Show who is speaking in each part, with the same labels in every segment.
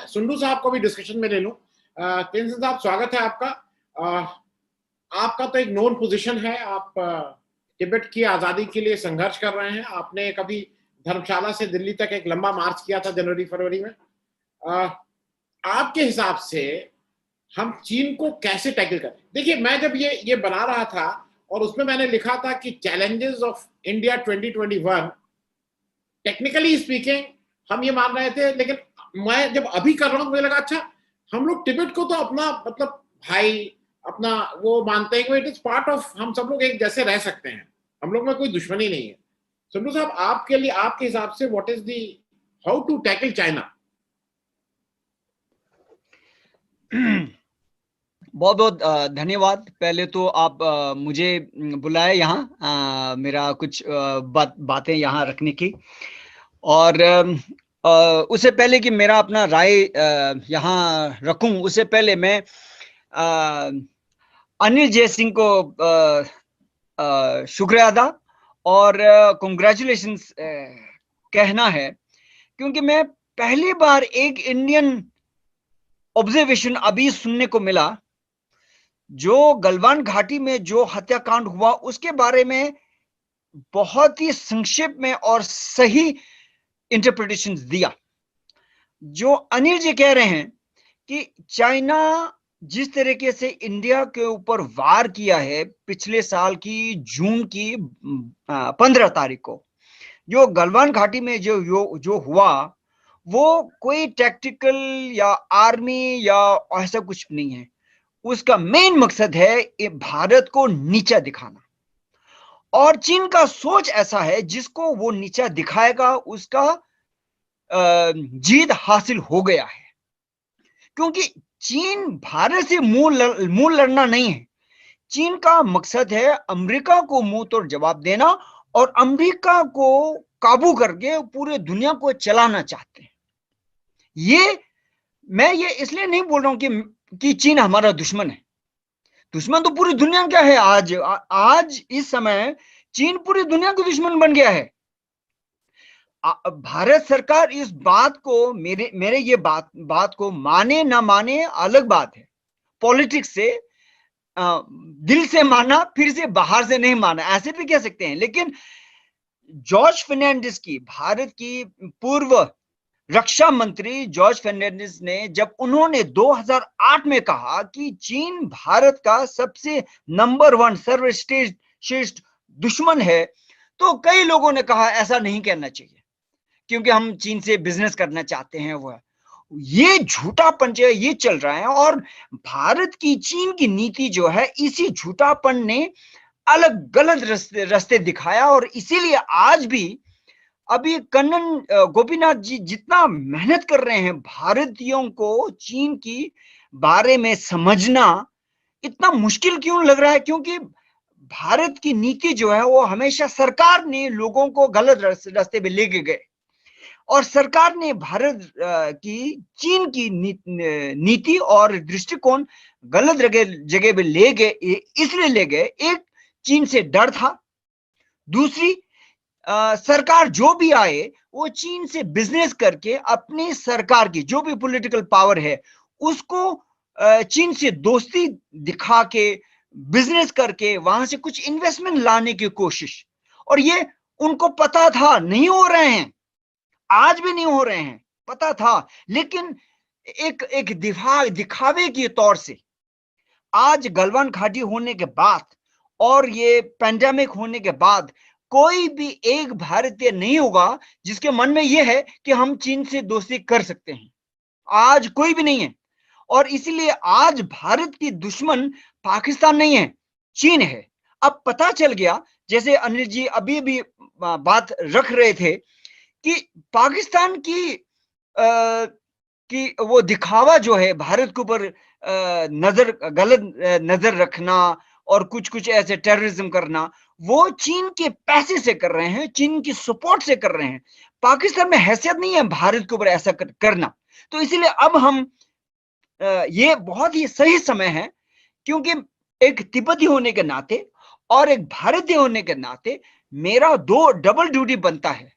Speaker 1: सुंडू साहब को भी डिस्कशन में ले लूं। तेंजिन साहब, स्वागत है आपका। आपका तो एक नोन पोजीशन है, आप तिब्बत की आजादी के लिए संघर्ष कर रहे हैं। आपने कभी धर्मशाला से दिल्ली तक एक लंबा मार्च किया था जनवरी फरवरी में। आपके हिसाब से हम चीन को कैसे टैकल करें? देखिए, मैं जब ये बना रहा था और उसमें मैंने लिखा था कि challenges of India 2021, technically speaking हम ये मान रहे थे, लेकिन मैं जब अभी कर रहा हूं मुझे लगा अच्छा, हम लोग तिब्बत को तो अपना मतलब भाई, अपना वो मानते हैं कि इट इज पार्ट ऑफ, हम सब लोग एक जैसे रह सकते हैं, हम लोग में कोई दुश्मनी नहीं है। सुंदर साहब, आपके लिए, आपके हिसाब से what is the, how to tackle China?
Speaker 2: बहुत बहुत धन्यवाद। पहले तो आप मुझे बुलाए यहाँ, मेरा कुछ बातें यहाँ रखने की, और उससे पहले कि मेरा अपना राय यहाँ रखूं, उससे पहले मैं अनिल जय सिंह को शुक्रिया अदा और कंग्रेचुलेशंस कहना है, क्योंकि मैं पहली बार एक इंडियन ऑब्जर्वेशन अभी सुनने को मिला, जो गलवान घाटी में जो हत्याकांड हुआ उसके बारे में बहुत ही संक्षेप में और सही इंटरप्रिटेशन दिया। जो अनिल जी कह रहे हैं कि चाइना जिस तरीके से इंडिया के ऊपर वार किया है पिछले साल की जून की 15 तारीख को, जो गलवान घाटी में जो हुआ, वो कोई टैक्टिकल या आर्मी या ऐसा कुछ नहीं है। उसका मेन मकसद है भारत को नीचा दिखाना, और चीन का सोच ऐसा है जिसको वो नीचा दिखाएगा उसका जीत हासिल हो गया है। क्योंकि चीन भारत से मुंह लड़ना नहीं है, चीन का मकसद है अमेरिका को मुंह तोड़ जवाब देना, और अमेरिका को काबू करके पूरे दुनिया को चलाना चाहते हैं। मैं ये इसलिए नहीं बोल रहा हूं कि चीन हमारा दुश्मन है। दुश्मन तो पूरी दुनिया का है। आज इस समय चीन पूरी दुनिया का दुश्मन बन गया है। भारत सरकार इस बात को, मेरे ये बात को माने ना माने अलग बात है। पॉलिटिक्स से दिल से माना, फिर से बाहर से नहीं माना, ऐसे भी कह सकते हैं। लेकिन जॉर्ज फर्नांडिस की, भारत की पूर्व रक्षा मंत्री जॉर्ज फर्नांडिस ने, जब उन्होंने 2008 में कहा कि चीन भारत का सबसे नंबर 1 सर्वश्रेष्ठ दुश्मन है, तो कई लोगों ने कहा ऐसा नहीं कहना चाहिए क्योंकि हम चीन से बिजनेस करना चाहते हैं। वह ये झूठापन जो है ये चल रहा है, और भारत की चीन की नीति जो है, इसी झूठापन ने अलग गलत रास्ते दिखाया। और इसीलिए आज भी अभी कन्नन गोपीनाथ जी जितना मेहनत कर रहे हैं भारतीयों को चीन की बारे में समझना, इतना मुश्किल क्यों लग रहा है? क्योंकि भारत की नीति जो है वो हमेशा सरकार ने लोगों को गलत रास्ते पे लेके गए, और सरकार ने भारत की चीन की नीति और दृष्टिकोण गलत जगह पे ले गए। इसलिए ले गए, एक चीन से डर था, दूसरी सरकार जो भी आए वो चीन से बिजनेस करके अपनी सरकार की जो भी पॉलिटिकल पावर है उसको चीन से दोस्ती दिखा के बिजनेस करके वहां से कुछ इन्वेस्टमेंट लाने की कोशिश। और ये उनको पता था नहीं हो रहे हैं, आज भी नहीं हो रहे हैं, पता था। लेकिन एक दिखावे के तौर से आज गलवान घाटी होने के बाद और ये पैंडेमिक होने के बाद कोई भी एक भारतीय नहीं होगा जिसके मन में यह है कि हम चीन से दोस्ती कर सकते हैं। आज कोई भी नहीं है। और इसीलिए आज भारत की दुश्मन पाकिस्तान नहीं है, चीन है। अब पता चल गया, जैसे अनिल जी अभी भी बात रख रहे थे कि पाकिस्तान की वो दिखावा जो है भारत के ऊपर गलत नजर रखना और कुछ ऐसे टेररिज्म करना, वो चीन के पैसे से कर रहे हैं, चीन की सपोर्ट से कर रहे हैं। पाकिस्तान में हैसियत नहीं है भारत के ऊपर ऐसा करना। तो इसीलिए अब हम ये बहुत ही सही समय है, क्योंकि एक तिब्बती होने के नाते और एक भारतीय होने के नाते मेरा डबल ड्यूटी बनता है।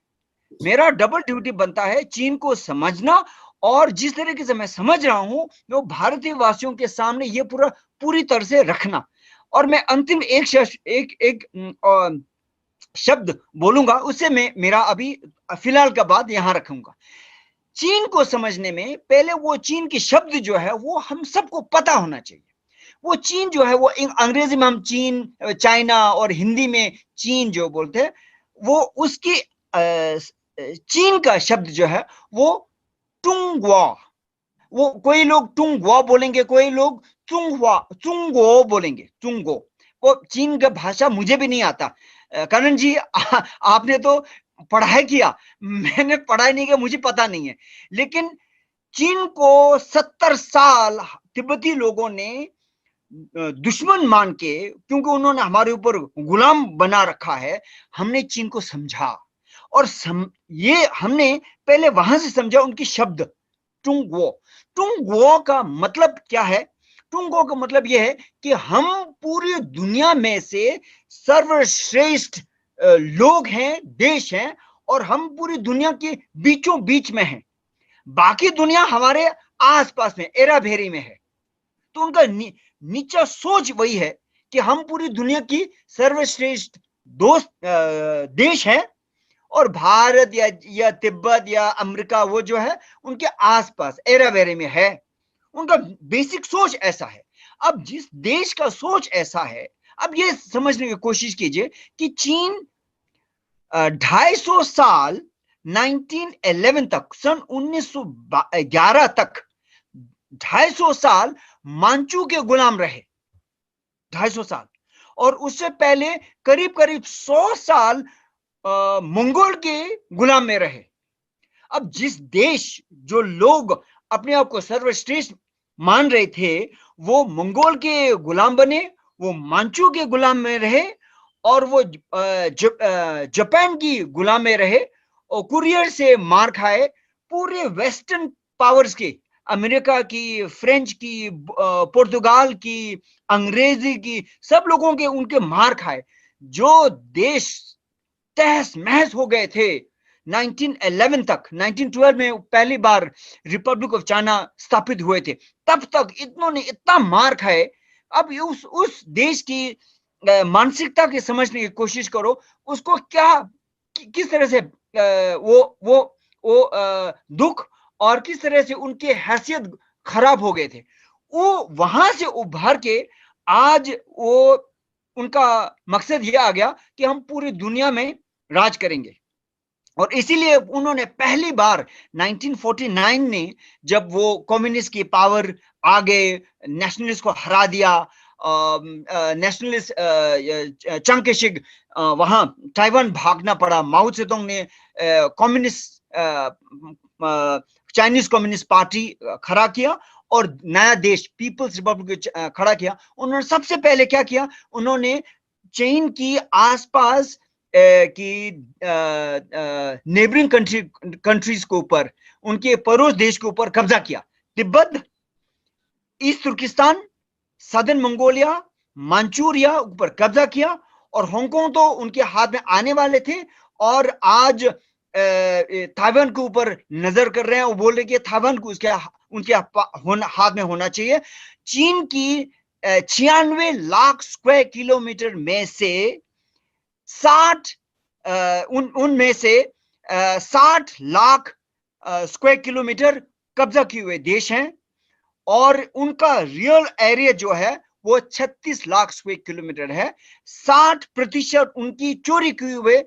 Speaker 2: मेरा डबल ड्यूटी बनता है चीन को समझना और जिस तरीके से मैं समझ रहा हूं वो भारतीय वासियों के सामने ये पूरी तरह से रखना। और मैं अंतिम एक शब्द बोलूंगा, उससे मैं मेरा अभी फिलहाल का बात यहां रखूंगा। चीन को समझने में पहले वो चीन के शब्द जो है वो हम सबको पता होना चाहिए। वो चीन जो है वो अंग्रेजी में हम चीन, चाइना और हिंदी में चीन जो बोलते हैं, वो उसकी चीन का शब्द जो है वो टुंगवा। वो कोई लोग टुंगवा बोलेंगे, कोई लोग चुंगो बोलेंगे, चुंगो। वो चीन का भाषा मुझे भी नहीं आता। करण जी आपने तो पढ़ाई किया, मैंने पढ़ाई नहीं किया, मुझे पता नहीं है। लेकिन चीन को 70 साल तिब्बती लोगों ने दुश्मन मान के, क्योंकि उन्होंने हमारे ऊपर गुलाम बना रखा है, हमने चीन को समझा। और ये हमने पहले वहां से समझा उनकी शब्द टुंगवो। टुंगवो का मतलब क्या है? टुंगवो का मतलब यह है कि हम पूरी दुनिया में से सर्वश्रेष्ठ लोग हैं, देश हैं, और हम पूरी दुनिया के बीचों बीच में हैं। बाकी दुनिया हमारे आसपास में एरा भेरी में है। तो उनका नीचा सोच वही है कि हम पूरी दुनिया की सर्वश्रेष्ठ दोस्त देश है, और भारत या तिब्बत या अमेरिका वो जो है उनके आसपास एरा वेरे में है। उनका बेसिक सोच ऐसा है। अब जिस देश का सोच ऐसा है, अब ये समझने की कोशिश कीजिए कि चीन 250 साल 1911 तक, सन 1911 तक 250 साल मांचू के गुलाम रहे। 250 साल। और उससे पहले करीब करीब 100 साल मंगोल के गुलाम में रहे। अब जिस देश, जो लोग अपने आप को सर्वश्रेष्ठ मान रहे थे, वो मंगोल के गुलाम बने, वो मांचू के गुलाम में रहे, और वो जापान की गुलाम में रहे, और कुरियर से मार खाए। पूरे वेस्टर्न पावर्स के, अमेरिका की, फ्रेंच की, पुर्तगाल की, अंग्रेजी की, सब लोगों के उनके मार खाए। जो देश तहस महस हो गए थे 1911 तक, 1912 में पहली बार रिपब्लिक ऑफ चाइना स्थापित हुए थे, तब तक इतनों ने इतना मार खाए। अब उस देश की मानसिकता के समझने की कोशिश करो। उसको क्या, किस तरह से वो दुख, और किस तरह से उनकी हैसियत खराब हो गए थे। वो वहां से उभर के आज वो उनका मकसद ये आ गया कि हम पूरी दुनिया में राज करेंगे। और इसीलिए उन्होंने पहली बार 1949 में, जब वो कम्युनिस्ट की पावर आ गए, नेशनलिस्ट को हरा दिया, नेशनलिस्ट चांगकेशिक वहां ताइवान भागना पड़ा, माओ त्से-तुंग ने कम्युनिस्ट चाइनीज कम्युनिस्ट पार्टी खड़ा किया और नया देश पीपल्स रिपब्लिक खड़ा किया। उन्होंने सबसे पहले क्या किया? उन्होंने चीन की आसपास की नेबरिंग कंट्रीज के ऊपर, उनके पड़ोस देश के ऊपर कब्जा किया। Tibet, East Turkistan, southern Mongolia, मांचूरिया ऊपर कब्जा किया, और हांगकांग तो उनके हाथ में आने वाले थे। और आज ताइवान के ऊपर नजर कर रहे हैं। वो बोल रहे कि ताइवान को उनके हाथ में होना चाहिए। चीन की 96 लाख स्क्वायर किलोमीटर में से 60 उनमें से 60 लाख स्क्वायर किलोमीटर कब्जा किए हुए देश हैं, और उनका रियल एरिया जो है वो 36 लाख स्क्वायर किलोमीटर है। 60% उनकी चोरी किए हुए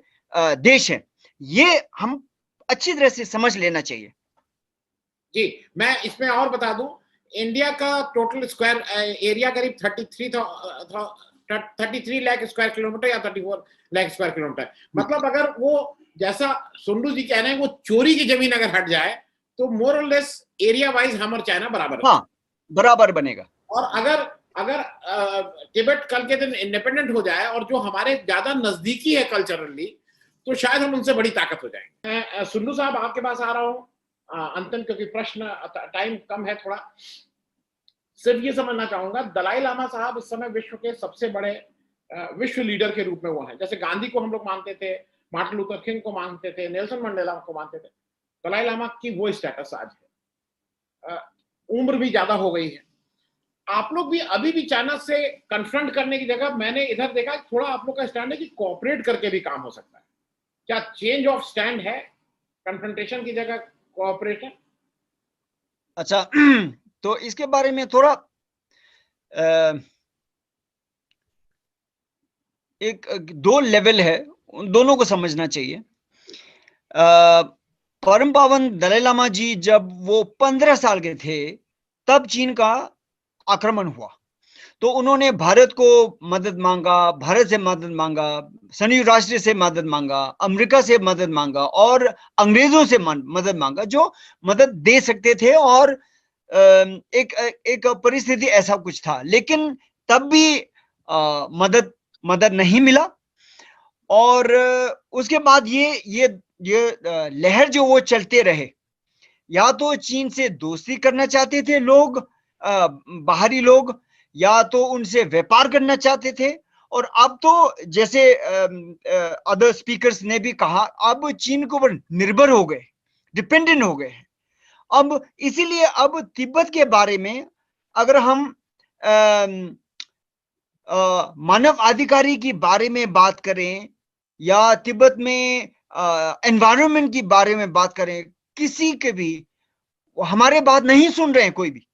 Speaker 2: देश हैं। ये हम अच्छी तरह से समझ लेना चाहिए।
Speaker 1: जी, मैं इसमें और बता दूं, इंडिया का टोटल स्क्वायर एरिया करीब 33 लाख स्क्वायर किलोमीटर या 34 लाख स्क्वायर किलोमीटर। मतलब अगर वो, जैसा सुंडू जी कह रहे हैं, वो चोरी की जमीन अगर हट जाए तो मोर और लेस एरिया वाइज हम और चाइना बराबर है।
Speaker 2: हाँ, बराबर बनेगा।
Speaker 1: और अगर अगर तिब्बत कल के दिन इंडिपेंडेंट हो जाए और जो हमारे ज्यादा नजदीकी है कल्चरली, तो शायद हम उनसे बड़ी ताकत हो जाएंगे। मैं सुंदू साहब आपके पास आ रहा हूँ अंतिम, क्योंकि प्रश्न टाइम कम है थोड़ा। सिर्फ ये समझना चाहूंगा, दलाई लामा साहब इस समय विश्व के सबसे बड़े विश्व लीडर के रूप में वो हैं। जैसे गांधी को हम लोग मानते थे, मार्टिन लूथर किंग को मानते थे, नेल्सन मंडेला को मानते थे, दलाई लामा की वो स्टेटस आज है। उम्र भी ज्यादा हो गई है। आप लोग भी अभी भी चाइना से कन्फ्रंट करने की जगह मैंने इधर देखा थोड़ा आप लोग का स्टैंड है कि कोऑपरेट करके भी काम हो सकता है। क्या चेंज ऑफ स्टैंड है, कन्फ्रंटेशन की जगह कोऑपरेशन?
Speaker 2: अच्छा तो इसके बारे में थोड़ा एक दो लेवल है, उन दोनों को समझना चाहिए। परम पावन दलाई लामा जी जब वो 15 साल के थे तब चीन का आक्रमण हुआ, तो उन्होंने भारत को मदद मांगा, भारत से मदद मांगा, संयुक्त राष्ट्र से मदद मांगा, अमेरिका से मदद मांगा और अंग्रेजों से मदद मांगा जो मदद दे सकते थे। और एक एक परिस्थिति ऐसा कुछ था, लेकिन तब भी मदद नहीं मिला। और उसके बाद ये लहर जो वो चलते रहे, या तो चीन से दोस्ती करना चाहते थे लोग, बाहरी लोग, या तो उनसे व्यापार करना चाहते थे। और अब तो जैसे अदर स्पीकर्स ने भी कहा, अब चीन के ऊपर निर्भर हो गए, डिपेंडेंट हो गए हैं। अब इसीलिए अब तिब्बत के बारे में अगर हम मानव अधिकारी के बारे में बात करें या तिब्बत में एनवायरनमेंट की बारे में बात करें, किसी के भी हमारे बात नहीं सुन रहे हैं, कोई भी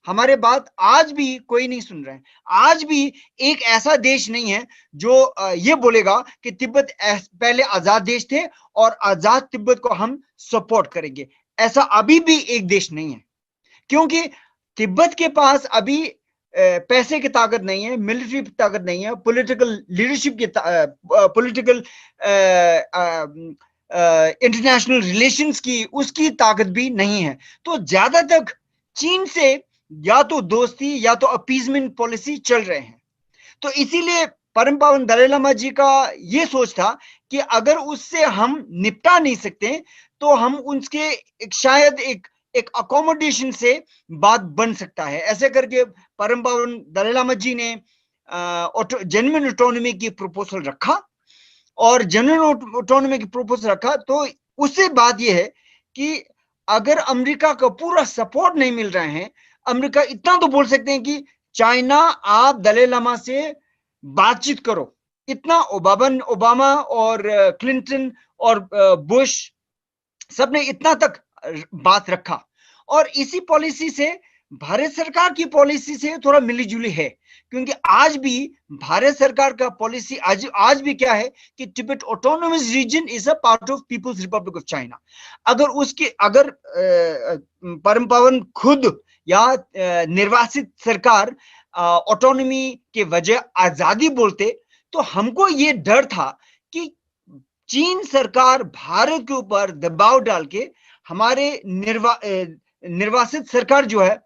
Speaker 2: हमारे बात आज भी कोई नहीं सुन रहे हैं। आज भी एक ऐसा देश नहीं है जो ये बोलेगा कि तिब्बत पहले आजाद देश थे और आजाद तिब्बत को हम सपोर्ट करेंगे। ऐसा अभी भी एक देश नहीं है, क्योंकि तिब्बत के पास अभी पैसे की ताकत नहीं है, मिलिट्री की ताकत नहीं है, पॉलिटिकल लीडरशिप की पॉलिटिकल इंटरनेशनल रिलेशंस की उसकी ताकत भी नहीं है। तो ज्यादा तक चीन से या तो दोस्ती या तो अपीजमेंट पॉलिसी चल रहे हैं। तो इसीलिए परम पावन दलाई लामा जी का ये सोच था कि अगर उससे हम निपटा नहीं सकते तो हम उनके शायद एक अकोमोडेशन से बात बन सकता है। ऐसे करके परम पावन दलाई लामा जी ने जेन्युइन ऑटोनॉमी की प्रपोजल रखा, और जेन्युइन ऑटोनॉमी की प्रपोजल रखा तो उससे बात यह है कि अगर अमेरिका का पूरा सपोर्ट नहीं मिल रहे हैं, अमेरिका इतना तो बोल सकते हैं कि चाइना आप दलाई लामा से बातचीत करो। इतना ओबामा और क्लिंटन और बुश सबने इतना तक बात रखा। और इसी पॉलिसी से भारत सरकार की पॉलिसी से थोड़ा मिलीजुली है, क्योंकि आज भी भारत सरकार का पॉलिसी आज भी क्या है कि Tibet autonomous region is a part of People's Republic of China. अगर परम पावन खुद या निर्वासित सरकार ऑटोनॉमी के वजह आजादी बोलते तो हमको ये डर था कि चीन सरकार भारत के ऊपर दबाव डाल के हमारे निर्वासित सरकार जो है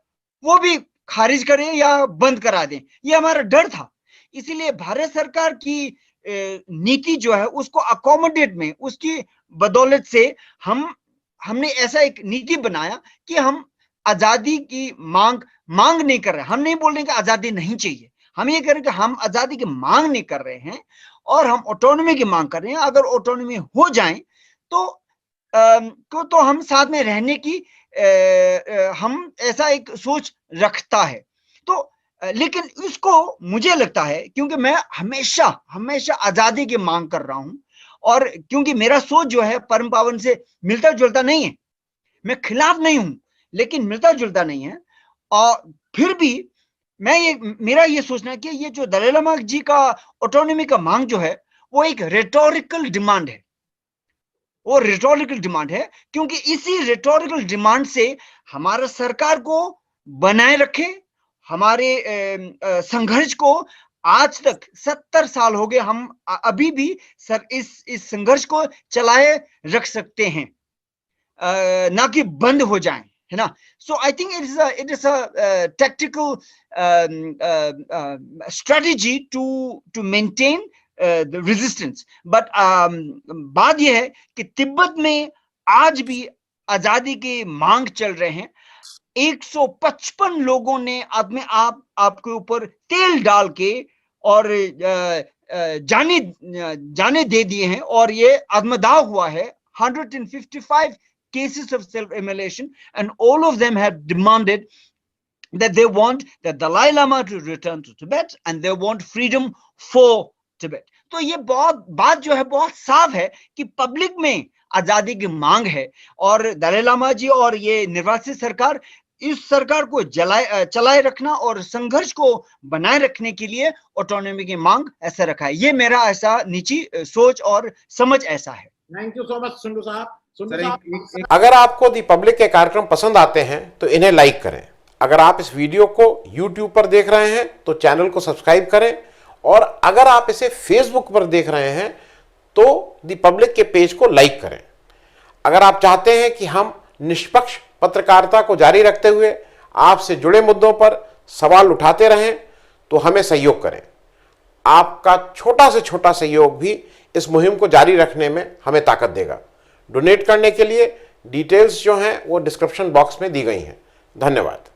Speaker 2: वो भी खारिज करे या बंद करा दें, ये हमारा डर था। इसीलिए भारत सरकार की नीति जो है उसको अकोमोडेट में उसकी बदौलत से हमने ऐसा एक नीति बनाया कि हम आजादी की मांग नहीं कर रहे। हम नहीं बोल रहे कि आजादी नहीं चाहिए, हम ये कह रहे हैं कि हम आजादी की मांग नहीं कर रहे हैं और हम ऑटोनॉमी की मांग कर रहे हैं। अगर ऑटोनॉमी हो जाए तो हम साथ में रहने की हम ऐसा एक सोच रखता है। तो लेकिन इसको मुझे लगता है, क्योंकि मैं हमेशा आजादी की मांग कर रहा हूं, और क्योंकि मेरा सोच जो है परम पावन से मिलता जुलता नहीं है, मैं खिलाफ नहीं हूं लेकिन मिलता जुलता नहीं है। और फिर भी मेरा ये सोचना है कि ये जो दलाई लामा जी का ऑटोनॉमी का मांग जो है वो एक रेटोरिकल डिमांड है, वो रेटोरिकल डिमांड है, क्योंकि इसी रेटोरिकल डिमांड से हमारा सरकार को बनाए रखे, हमारे संघर्ष को आज तक 70 साल हो गए, हम अभी भी इस संघर्ष को चलाए रख सकते हैं, ना कि बंद हो जाए, है ना। So I think it is a tactical strategy to maintain the resistance. But बात यह है कि तिब्बत में आज भी आजादी की मांग चल रहे हैं। 155 लोगों ने आपके ऊपर तेल डाल के और जाने दे दिए हैं, और ये आत्मदाह हुआ है। 155 cases of self-immolation, and all of them have demanded that they want the Dalai Lama to return to Tibet and they want freedom for Tibet. तो ये बात जो है बहुत साफ है कि पब्लिक में आजादी की मांग है, और दलाई लामा जी और ये निर्वासित सरकार इस सरकार को चलाए रखना और संघर्ष को बनाए रखने के लिए ऑटोनॉमी की मांग ऐसा रखा है। ये मेरा ऐसा निजी सोच और समझ ऐसा है।
Speaker 1: थैंक यू सो मच सुंदू साहब।
Speaker 3: अगर आपको दी पब्लिक के कार्यक्रम पसंद आते हैं तो इन्हें लाइक करें। अगर आप इस वीडियो को YouTube पर देख रहे हैं तो चैनल को सब्सक्राइब करें, और अगर आप इसे Facebook पर देख रहे हैं तो दी पब्लिक के पेज को लाइक करें। अगर आप चाहते हैं कि हम निष्पक्ष पत्रकारिता को जारी रखते हुए आपसे जुड़े मुद्दों पर सवाल उठाते रहें तो हमें सहयोग करें। आपका छोटा से छोटा सहयोग भी इस मुहिम को जारी रखने में हमें ताकत देगा। डोनेट करने के लिए डिटेल्स जो हैं वो डिस्क्रिप्शन बॉक्स में दी गई हैं। धन्यवाद।